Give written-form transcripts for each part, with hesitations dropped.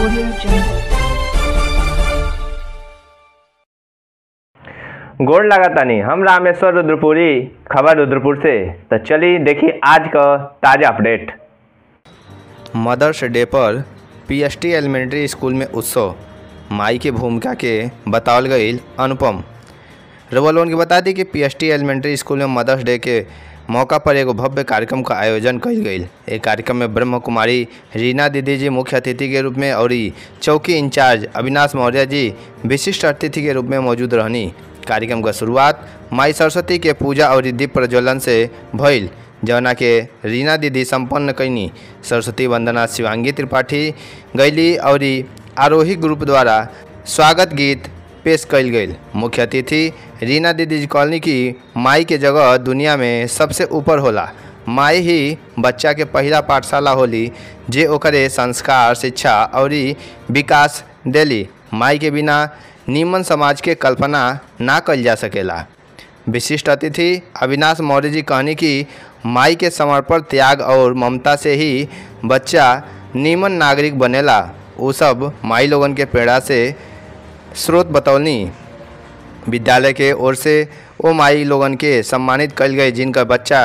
Audio Jungle। गोड़ लगातानी हम रामेश्वर रुद्रपुरी, खबर रुद्रपुर से। तो चलिए देखिए आज का ताज़ा अपडेट। मदर्स डे पर पीएसटी एलिमेंट्री स्कूल में उत्सव, माई की भूमिका के बतावल गई अनुपम। रउआ लोगन के बता दी कि पीएसटी एलिमेंट्री स्कूल में मदर्स डे के मौका पर एगो भव्य कार्यक्रम का आयोजन कइल गई। एक कार्यक्रम में ब्रह्म कुमारी रीना दीदी जी मुख्य अतिथि के रूप में और चौकी इंचार्ज अविनाश मौर्य जी विशिष्ट अतिथि के रूप में मौजूद रहनी। कार्यक्रम का शुरुआत माई सरस्वती के पूजा और दीप प्रज्वलन से भइल, जौना के रीना दीदी संपन्न कैनी। सरस्वती वंदना शिवांगी त्रिपाठी गैली और आरोही ग्रुप द्वारा स्वागत गीत पेश कइल गई। मुख्य अतिथि रीना दीदी जी कहलनी कि माई के जगह दुनिया में सबसे ऊपर होला। माई ही बच्चा के पहला पाठशाला होली जे ओकरे संस्कार, शिक्षा और विकास देली। माई के बिना निमन समाज के कल्पना ना कइल जा सकेला। विशिष्ट अतिथि अविनाश मौर्य जी कहनी कि माई के समर्पण, त्याग और ममता से ही बच्चा निमन नागरिक बनेला। वो सब माई लोगन के प्रेरणा से स्रोत बतौनी। विद्यालय के ओर से वो माई लोगन के सम्मानित कइल गए जिनका बच्चा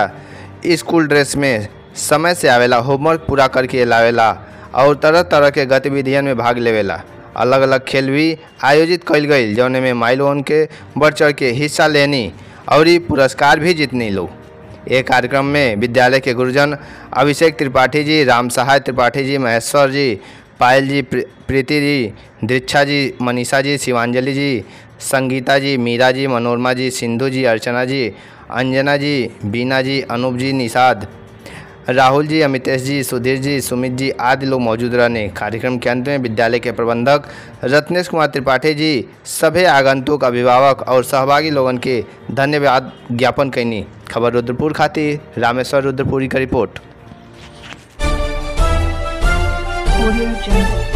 स्कूल ड्रेस में समय से आवेला, होमवर्क पूरा करके लावेला और तरह तरह के गतिविधियों में भाग लेवेला। अलग अलग खेल भी आयोजित कइल गई जौने में माई लोगन के बढ़ चढ़ के हिस्सा लेनी और पुरस्कार भी जीतनी लोग। एक कार्यक्रम में विद्यालय के गुरुजन अभिषेक त्रिपाठी जी, राम सहाय त्रिपाठी जी, महेश्वर जी, पायल जी, प्रीति जी, दीक्षा जी, मनीषा जी, शिवांजलि जी, संगीता जी, मीरा जी, मनोरमा जी, सिंधु जी, अर्चना जी, अंजना जी, बीना जी, अनूप जी, निषाद, राहुल जी, अमितेश जी, सुधीर जी, सुमित जी आदि लोग मौजूद रहने। कार्यक्रम के अंत में विद्यालय के प्रबंधक रत्नेश कुमार त्रिपाठी जी सभी आगंतुक, अभिभावक और सहभागी लोगन के धन्यवाद ज्ञापन कैनी। खबर रुद्रपुर खातिर रामेश्वर रुद्रपुरी का रिपोर्ट। Audio Jungle।